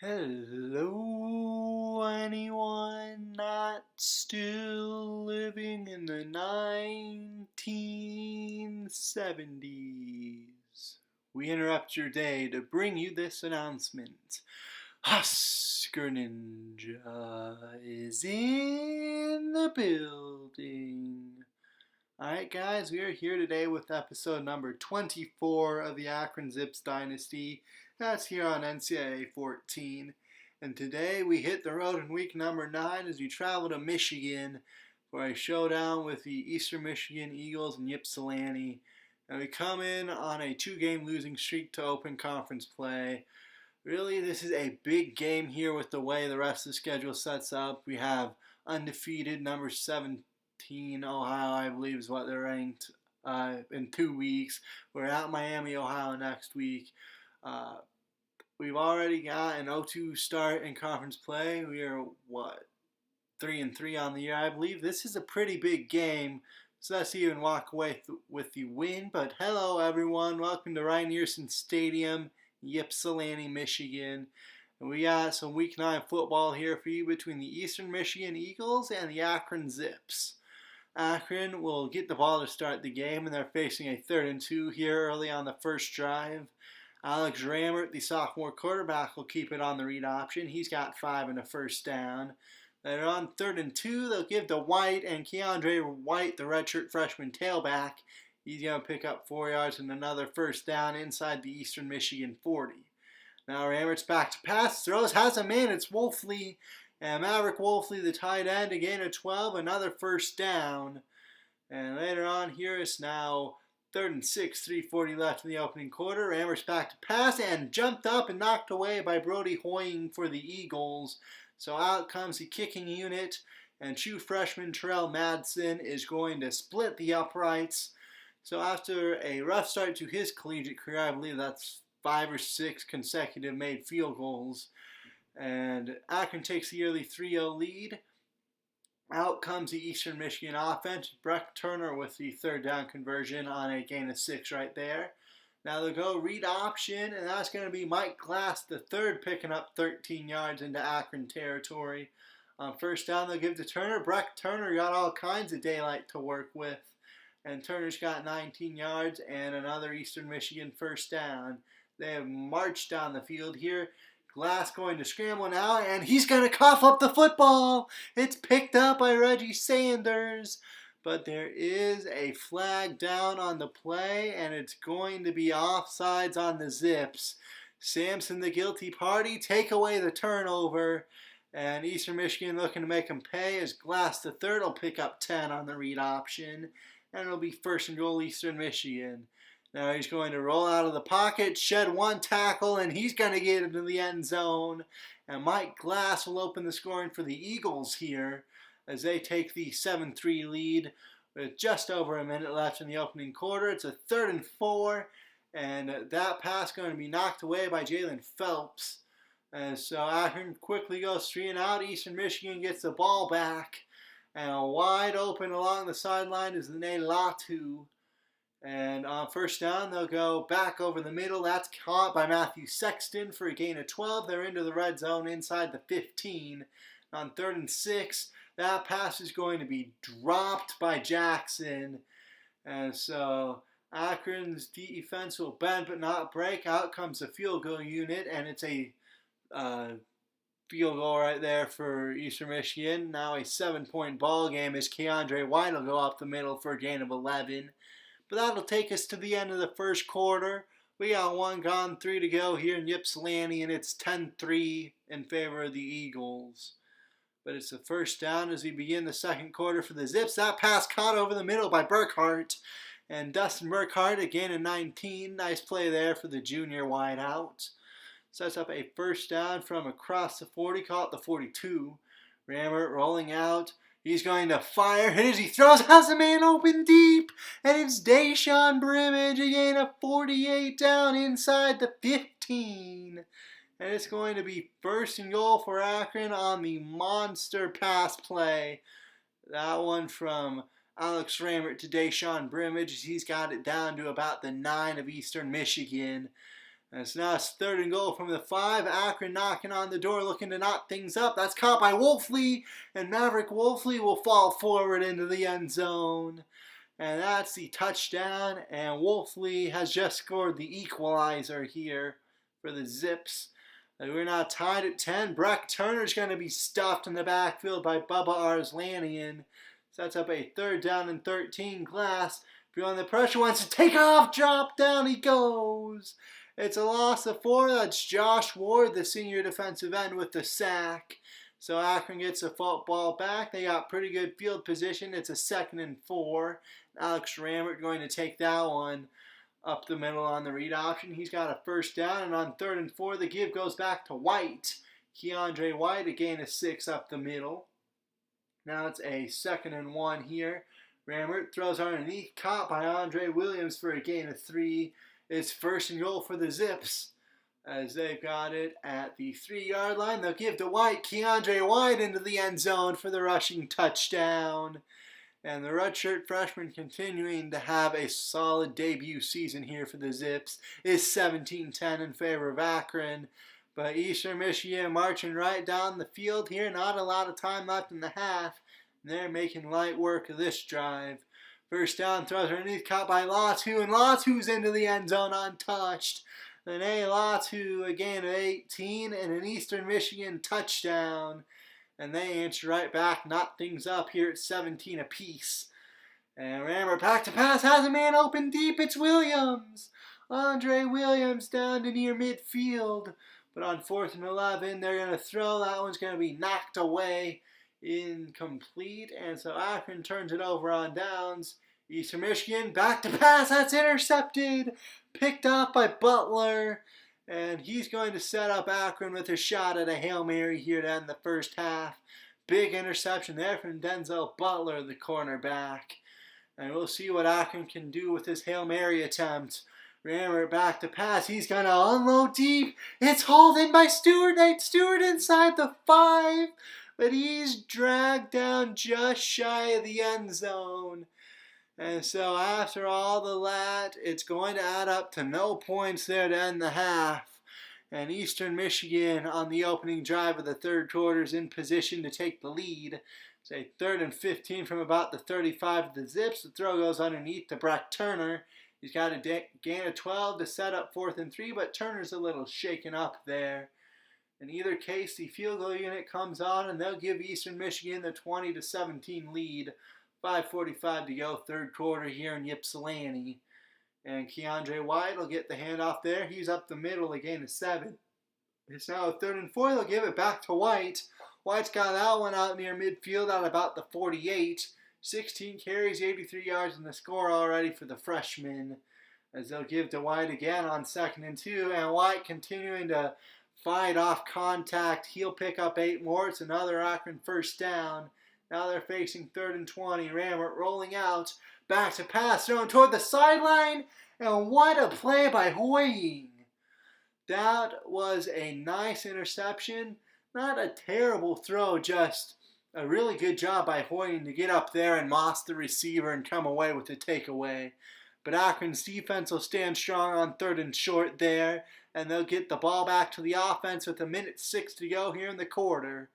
Hello, anyone not still living in the 1970s? We interrupt your day to bring you this announcement. Husker Ninja is in the building. Alright, guys, we are here today with episode number 24 of the Akron Zips Dynasty. That's here on NCAA 14. And today we hit the road in week number 9 as we travel to Michigan for a showdown with the Eastern Michigan Eagles and Ypsilanti. And we come in on a 2-game losing streak to open conference play. Really, this is a big game here with the way the rest of the schedule sets up. We have undefeated number 17 Ohio, I believe, is what they're ranked in 2 weeks. We're at Miami, Ohio next week. We've already got an 0-2 start in conference play. We are, 3-3 on the year, I believe. This is a pretty big game, so let's even walk away with the win. But hello, everyone. Welcome to Ryan Earson Stadium, Ypsilanti, Michigan. And we got some Week 9 football here for you between the Eastern Michigan Eagles and the Akron Zips. Akron will get the ball to start the game, and they're facing a 3rd and 2 here early on the first drive. Alex Rammert, the sophomore quarterback, will keep it on the read option. He's got 5 and a first down. They're on 3rd and 2. They'll give to White, and Keandre White, the redshirt freshman tailback, he's going to pick up 4 yards and another first down inside the Eastern Michigan 40. Now Rammert's back to pass, throws, has a man, it's Wolfley. And Maverick Wolfley, the tight end, a gain of 12, another first down. And later on here is now 3rd and 6, 3:40 left in the opening quarter. Rammert's back to pass and jumped up and knocked away by Brody Hoying for the Eagles. So out comes the kicking unit, and true freshman Terrell Madsen is going to split the uprights. So after a rough start to his collegiate career, I believe that's 5 or 6 consecutive made field goals. And Akron takes the early 3-0 lead. Out comes the Eastern Michigan offense. Breck Turner with the 3rd down conversion on a gain of 6 right there. Now they'll go read option, and that's going to be Mike Glass, the 3rd, picking up 13 yards into Akron territory. On first down, they'll give to Turner. Breck Turner got all kinds of daylight to work with. And Turner's got 19 yards and another Eastern Michigan first down. They have marched down the field here. Glass going to scramble now, and he's going to cough up the football. It's picked up by Reggie Sanders, but there is a flag down on the play, and it's going to be offsides on the Zips. Sampson, the guilty party, take away the turnover, and Eastern Michigan looking to make him pay as Glass, the 3rd, will pick up 10 on the read option, and it'll be 1st and goal Eastern Michigan. Now he's going to roll out of the pocket, shed 1 tackle, and he's going to get into the end zone. And Mike Glass will open the scoring for the Eagles here as they take the 7-3 lead with just over a minute left in the opening quarter. It's a 3rd and 4, and that pass going to be knocked away by Jalen Phelps. And so Akron quickly goes 3 and out. Eastern Michigan gets the ball back, and wide open along the sideline is the NAILBITER. And on first down, they'll go back over the middle. That's caught by Matthew Sexton for a gain of 12. They're into the red zone inside the 15. On 3rd and 6, that pass is going to be dropped by Jackson. And so Akron's defense will bend but not break. Out comes the field goal unit, and it's a field goal right there for Eastern Michigan. Now a 7-point ball game as Keandre White will go up the middle for a gain of 11. But that'll take us to the end of the first quarter. We got 1 gone, 3 to go here in Ypsilanti, and it's 10-3 in favor of the Eagles. But it's the first down as we begin the second quarter for the Zips. That pass caught over the middle by Burkhart. And Dustin Burkhart, a gain of 19. Nice play there for the junior wideout. Sets up a first down from across the 40, call it the 42. Rammert rolling out. He's going to fire, hit as he throws, has a man open deep, and it's Deshaun Brimage, a gain of 48 down inside the 15. And it's going to be 1st and goal for Akron on the monster pass play. That one from Alex Rammert to Deshaun Brimage. He's got it down to about the 9 of Eastern Michigan. And so now it's 3rd and goal from the 5. Akron knocking on the door, looking to knot things up. That's caught by Wolfley, and Maverick Wolfley will fall forward into the end zone. And that's the touchdown, and Wolfley has just scored the equalizer here for the Zips. We're now tied at 10. Breck Turner's going to be stuffed in the backfield by Bubba Arslanian. Sets up a 3rd down and 13. Glass, feeling the pressure, wants to take off, drop down he goes. It's a loss of 4. That's Josh Ward, the senior defensive end, with the sack. So Akron gets the football back. They got pretty good field position. It's a 2nd and 4. Alex Rambert going to take that one up the middle on the read option. He's got a 1st down, and on 3rd and 4, the give goes back to White. Keandre White, a gain of 6 up the middle. Now it's a 2nd and 1 here. Rambert throws underneath, caught by Andre Williams for a gain of 3. It's 1st and goal for the Zips, as they've got it at the 3-yard line. They'll give to White. Keandre White into the end zone for the rushing touchdown. And the redshirt freshman, continuing to have a solid debut season here for the Zips, is 17-10 in favor of Akron. But Eastern Michigan marching right down the field here. Not a lot of time left in the half. They're making light work of this drive. 1st down, throws underneath, caught by Latu, and Latu's into the end zone untouched. Then Latu, a gain of 18, and an Eastern Michigan touchdown. And they answer right back, knot things up here at 17 apiece. And Rambert back to pass, has a man open deep, it's Williams. Andre Williams down to near midfield. But on 4th and 11, they're going to throw. That one's going to be knocked away, incomplete. And so Akron turns it over on downs. Eastern Michigan back to pass, that's intercepted. Picked up by Butler. And he's going to set up Akron with a shot at a Hail Mary here to end the 1st half. Big interception there from Denzel Butler, the cornerback. And we'll see what Akron can do with his Hail Mary attempt. Rambert back to pass. He's going to unload deep. It's hauled in by Stewart. Nate Stewart inside the 5. But he's dragged down just shy of the end zone. And so after all the that, it's going to add up to no points there to end the half. And Eastern Michigan on the opening drive of the 3rd quarter is in position to take the lead. It's a 3rd and 15 from about the 35 of the Zips. The throw goes underneath to Breck Turner. He's got a gain of 12 to set up 4th and 3, but Turner's a little shaken up there. In either case, the field goal unit comes on, and they'll give Eastern Michigan the 20-17 lead. 5:45 to go, 3rd quarter here in Ypsilanti. And Keandre White will get the handoff there. He's up the middle, a gain of 7. It's now a 3rd and 4. They'll give it back to White. White's got that one out near midfield at about the 48. 16 carries, 83 yards, and the score already for the freshman. As they'll give to White again on 2nd and 2. And White continuing to fight off contact. He'll pick up 8 more. It's another Akron 1st down. Now they're facing 3rd and 20. Rambert rolling out. Back to pass. Thrown toward the sideline. And what a play by Hoying. That was a nice interception. Not a terrible throw. Just a really good job by Hoying to get up there and moss the receiver and come away with the takeaway. But Akron's defense will stand strong on 3rd and short there. And they'll get the ball back to the offense with 1:06 to go here in the quarter.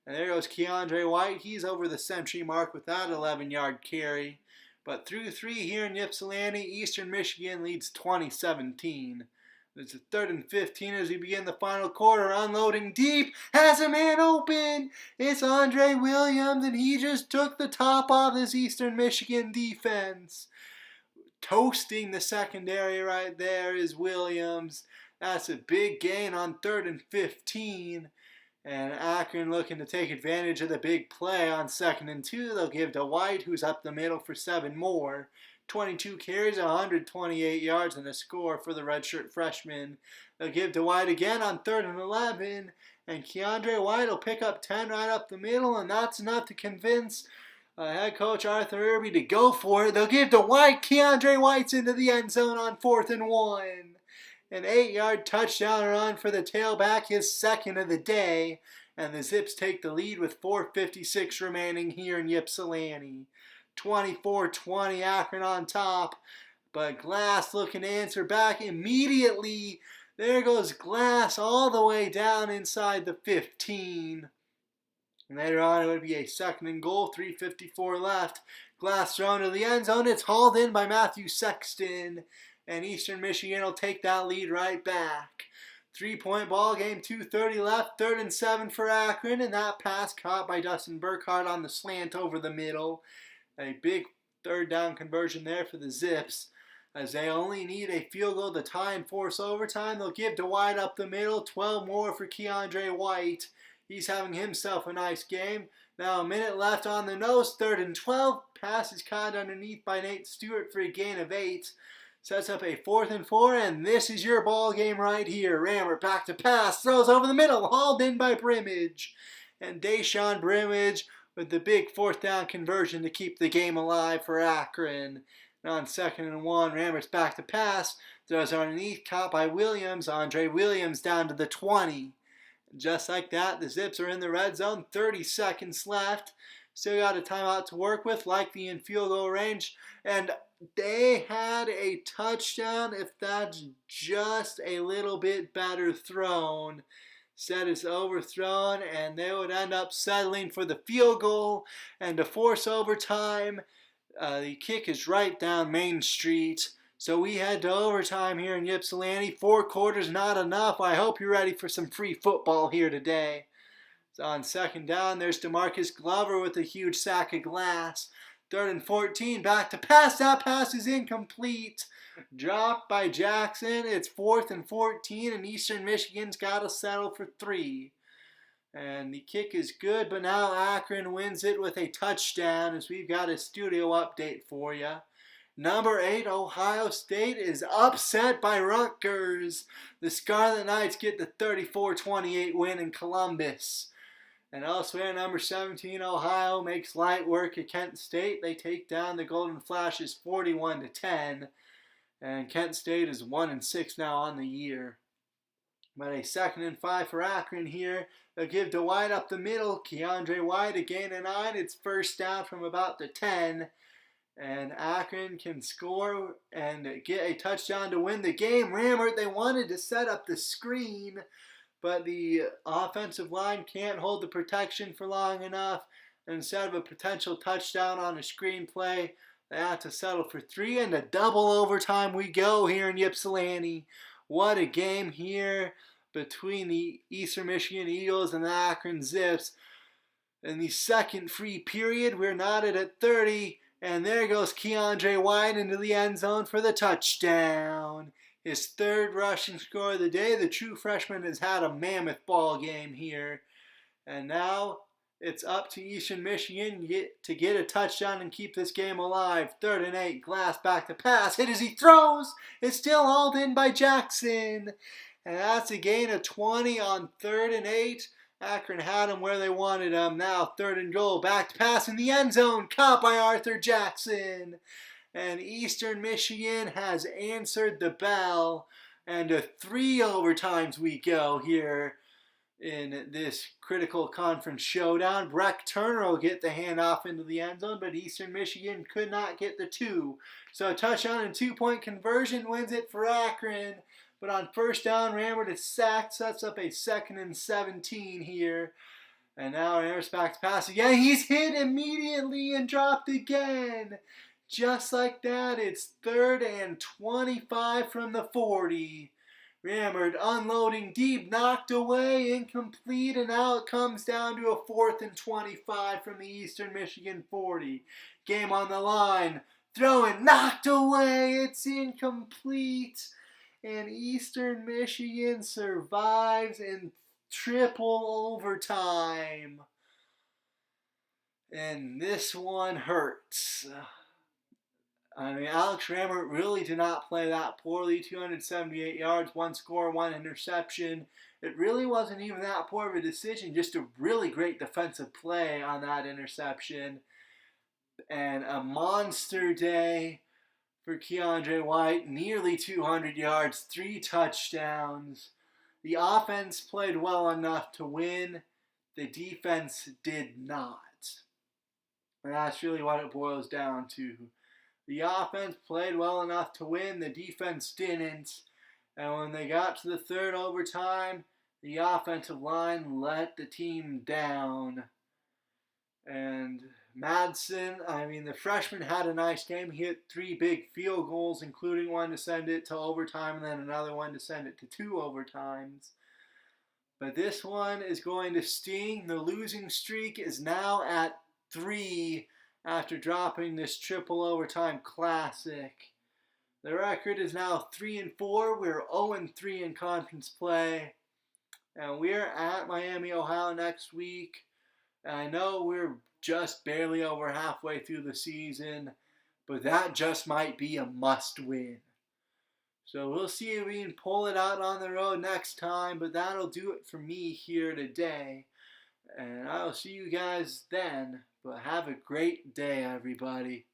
And there goes Keandre White. He's over the century mark with that 11-yard carry. But through 3 here in Ypsilanti, Eastern Michigan leads 20-17. It's a 3rd and 15 as we begin the final quarter. Unloading deep. Has a man open. It's Andre Williams, and he just took the top off his Eastern Michigan defense. Toasting the secondary right there is Williams. That's a big gain on 3rd and 15. And Akron looking to take advantage of the big play on 2nd and 2. They'll give to White, who's up the middle for 7 more. 22 carries, 128 yards, and a score for the redshirt freshman. They'll give to White again on 3rd and 11. And Keandre White will pick up 10 right up the middle, and that's enough to convince head coach Arthur Irby to go for it. They'll give to White. Keandre White's into the end zone on 4th and 1. An 8-yard touchdown run for the tailback, his 2nd of the day. And the Zips take the lead with 4:56 remaining here in Ypsilanti. 24-20, Akron on top. But Glass looking to answer back immediately. There goes Glass all the way down inside the 15. And later on, it would be a 2nd and goal, 3:54 left. Glass thrown to the end zone. It's hauled in by Matthew Sexton. And Eastern Michigan will take that lead right back. 3-point ball game, 2:30 left, 3rd and 7 for Akron. And that pass caught by Dustin Burkhardt on the slant over the middle. A big 3rd down conversion there for the Zips. As they only need a field goal to tie and force overtime, they'll give to White up the middle. 12 more for Keandre White. He's having himself a nice game. Now a minute left on the nose. 3rd and 12. Pass is caught underneath by Nate Stewart for a gain of 8. Sets up a 4th and 4, and this is your ball game right here. Rammer back to pass. Throws over the middle. Hauled in by Brimage. And Deshaun Brimage with the big 4th down conversion to keep the game alive for Akron. Now on 2nd and 1, Rammer's back to pass. Throws underneath, caught by Williams. Andre Williams down to the 20. Just like that, the Zips are in the red zone. 30 seconds left. Still got a timeout to work with, likely in field goal range. And they had a touchdown if that's just a little bit better thrown. Instead it's overthrown, and they would end up settling for the field goal and to force overtime. The kick is right down Main Street. So we head to overtime here in Ypsilanti. 4 quarters not enough. I hope you're ready for some free football here today. So on 2nd down, there's DeMarcus Glover with a huge sack of Glass. 3rd and 14, back to pass. That pass is incomplete. Dropped by Jackson. It's 4th and 14, and Eastern Michigan's got to settle for 3. And the kick is good, but now Akron wins it with a touchdown as we've got a studio update for you. Number 8, Ohio State is upset by Rutgers. The Scarlet Knights get the 34-28 win in Columbus. And elsewhere, number 17, Ohio makes light work at Kent State. They take down the Golden Flashes 41-10. And Kent State is 1-6 now on the year. But a 2nd and 5 for Akron here. They'll give to White up the middle. Keandre White, a gain of 9. It's 1st down from about the 10. And Akron can score and get a touchdown to win the game. Rammer, they wanted to set up the screen, but the offensive line can't hold the protection for long enough. And instead of a potential touchdown on a screen play, they have to settle for 3. And a double overtime we go here in Ypsilanti. What a game here between the Eastern Michigan Eagles and the Akron Zips. In the 2nd free period, we're knotted at 30. And there goes Keandre White into the end zone for the touchdown. His 3rd rushing score of the day. The true freshman has had a mammoth ball game here. And now it's up to Eastern Michigan to get a touchdown and keep this game alive. 3rd and 8, Glass back to pass. Hit as he throws. It's still hauled in by Jackson. And that's a gain of 20 on 3rd and 8. Akron had him where they wanted him. Now 3rd and goal. Back to pass in the end zone. Caught by Arthur Jackson. And Eastern Michigan has answered the bell. And to 3 overtimes we go here in this critical conference showdown. Breck Turner will get the handoff into the end zone, but Eastern Michigan could not get the 2. So a touchdown and 2-point conversion wins it for Akron. But on 1st down, Rammer is sacked, sets up a 2nd and 17 here. And now Rammer's back to pass again. He's hit immediately and dropped again. Just like that, it's 3rd and 25 from the 40. Rammer unloading deep, knocked away, incomplete, and now it comes down to a 4th and 25 from the Eastern Michigan 40. Game on the line. Throwing, knocked away, it's incomplete. And Eastern Michigan survives in triple overtime. And this one hurts. I mean, Alex Rammer really did not play that poorly. 278 yards, 1 score, 1 interception. It really wasn't even that poor of a decision. Just a really great defensive play on that interception. And a monster day for Keandre White, nearly 200 yards, 3 touchdowns. The offense played well enough to win. The defense did not. And that's really what it boils down to. The offense played well enough to win. The defense didn't. And when they got to the third overtime, the offensive line let the team down. And the freshman had a nice game. He hit 3 big field goals, including one to send it to overtime and then another one to send it to 2 overtimes. But this one is going to sting. The losing streak is now at 3 after dropping this triple overtime classic. The record is now 3-4. We're 0-3 in conference play. And we're at Miami, Ohio next week. And I know we're just barely over halfway through the season, but that just might be a must win. So we'll see if we can pull it out on the road next time, but that'll do it for me here today. And I'll see you guys then, but have a great day, everybody.